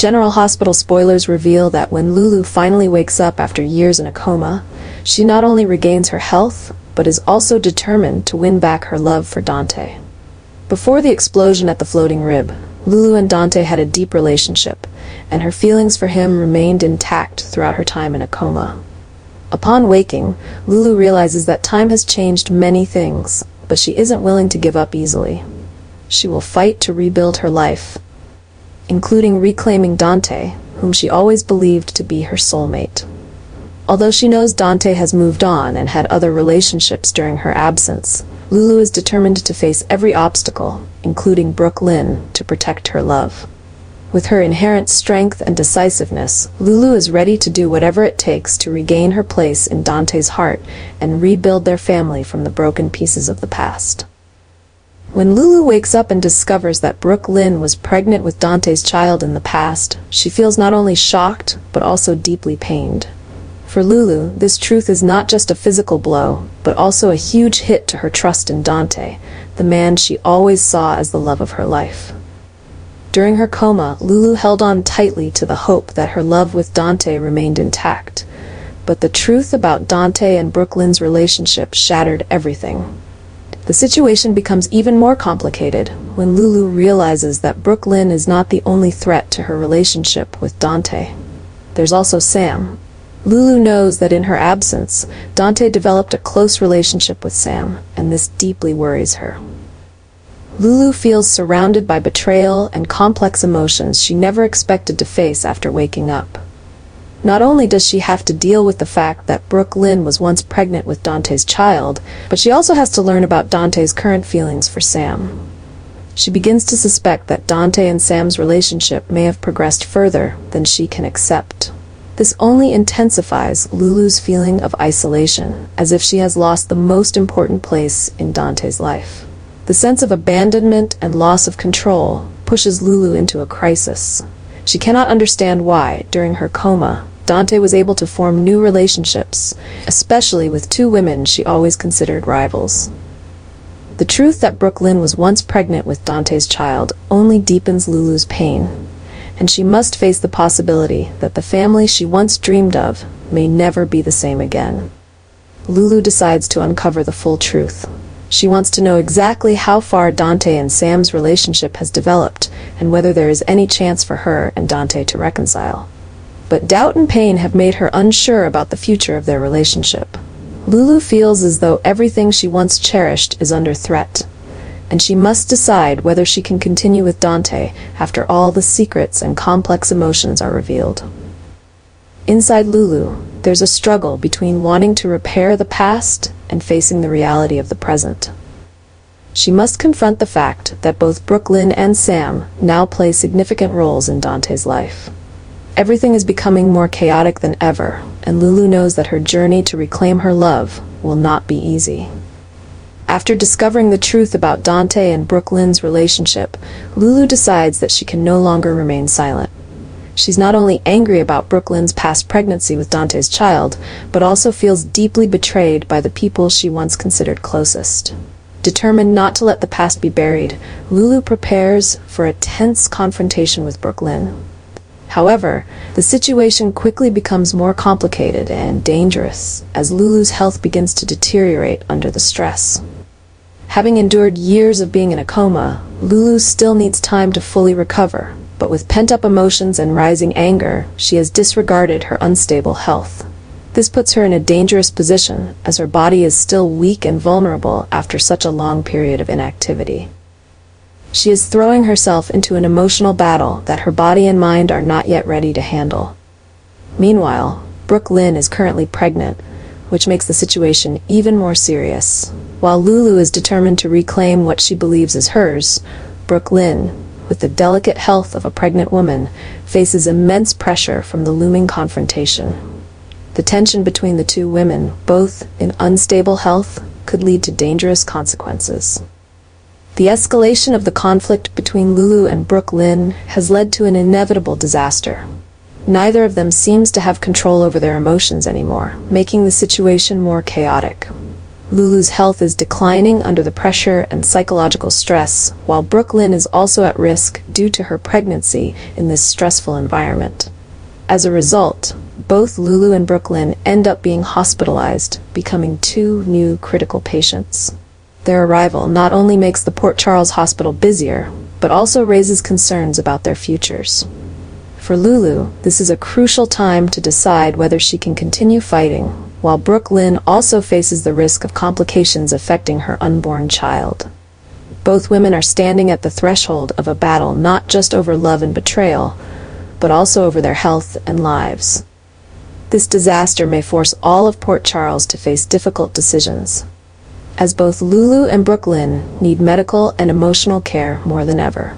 General Hospital spoilers reveal that when Lulu finally wakes up after years in a coma, she not only regains her health, but is also determined to win back her love for Dante. Before the explosion at the floating rib, Lulu and Dante had a deep relationship, and her feelings for him remained intact throughout her time in a coma. Upon waking, Lulu realizes that time has changed many things, but she isn't willing to give up easily. She will fight to rebuild her life, including reclaiming Dante, whom she always believed to be her soulmate. Although she knows Dante has moved on and had other relationships during her absence, Lulu is determined to face every obstacle, including Brook Lynn, to protect her love. With her inherent strength and decisiveness, Lulu is ready to do whatever it takes to regain her place in Dante's heart and rebuild their family from the broken pieces of the past. When Lulu wakes up and discovers that Brook Lynn was pregnant with Dante's child in the past, she feels not only shocked, but also deeply pained. For Lulu, this truth is not just a physical blow, but also a huge hit to her trust in Dante, the man she always saw as the love of her life. During her coma, Lulu held on tightly to the hope that her love with Dante remained intact. But the truth about Dante and Brook Lynn's relationship shattered everything. The situation becomes even more complicated when Lulu realizes that Brook Lynn is not the only threat to her relationship with Dante. There's also Sam. Lulu knows that in her absence, Dante developed a close relationship with Sam, and this deeply worries her. Lulu feels surrounded by betrayal and complex emotions she never expected to face after waking up. Not only does she have to deal with the fact that Brook Lynn was once pregnant with Dante's child, but she also has to learn about Dante's current feelings for Sam. She begins to suspect that Dante and Sam's relationship may have progressed further than she can accept. This only intensifies Lulu's feeling of isolation, as if she has lost the most important place in Dante's life. The sense of abandonment and loss of control pushes Lulu into a crisis. She cannot understand why, during her coma, Dante was able to form new relationships, especially with two women she always considered rivals. The truth that Brook Lynn was once pregnant with Dante's child only deepens Lulu's pain, and she must face the possibility that the family she once dreamed of may never be the same again. Lulu decides to uncover the full truth. She wants to know exactly how far Dante and Sam's relationship has developed, and whether there is any chance for her and Dante to reconcile. But doubt and pain have made her unsure about the future of their relationship. Lulu feels as though everything she once cherished is under threat, and she must decide whether she can continue with Dante after all the secrets and complex emotions are revealed. Inside Lulu, there's a struggle between wanting to repair the past and facing the reality of the present. She must confront the fact that both Brook Lynn and Sam now play significant roles in Dante's life. Everything is becoming more chaotic than ever, and Lulu knows that her journey to reclaim her love will not be easy. After discovering the truth about Dante and Brook Lynn's relationship, Lulu decides that she can no longer remain silent. She's not only angry about Brook Lynn's past pregnancy with Dante's child, but also feels deeply betrayed by the people she once considered closest. Determined not to let the past be buried, Lulu prepares for a tense confrontation with Brook Lynn. However, the situation quickly becomes more complicated and dangerous as Lulu's health begins to deteriorate under the stress. Having endured years of being in a coma, Lulu still needs time to fully recover, but with pent-up emotions and rising anger, she has disregarded her unstable health. This puts her in a dangerous position, as her body is still weak and vulnerable after such a long period of inactivity. She is throwing herself into an emotional battle that her body and mind are not yet ready to handle. Meanwhile, Brook Lynn is currently pregnant, which makes the situation even more serious. While Lulu is determined to reclaim what she believes is hers, Brook Lynn, with the delicate health of a pregnant woman, faces immense pressure from the looming confrontation. The tension between the two women, both in unstable health, could lead to dangerous consequences. The escalation of the conflict between Lulu and Brook Lynn has led to an inevitable disaster. Neither of them seems to have control over their emotions anymore, making the situation more chaotic. Lulu's health is declining under the pressure and psychological stress, while Brook Lynn is also at risk due to her pregnancy in this stressful environment. As a result, both Lulu and Brook Lynn end up being hospitalized, becoming two new critical patients. Their arrival not only makes the Port Charles Hospital busier, but also raises concerns about their futures. For Lulu, this is a crucial time to decide whether she can continue fighting, while Brook Lynn also faces the risk of complications affecting her unborn child. Both women are standing at the threshold of a battle not just over love and betrayal, but also over their health and lives. This disaster may force all of Port Charles to face difficult decisions, as both Lulu and Brook Lynn need medical and emotional care more than ever.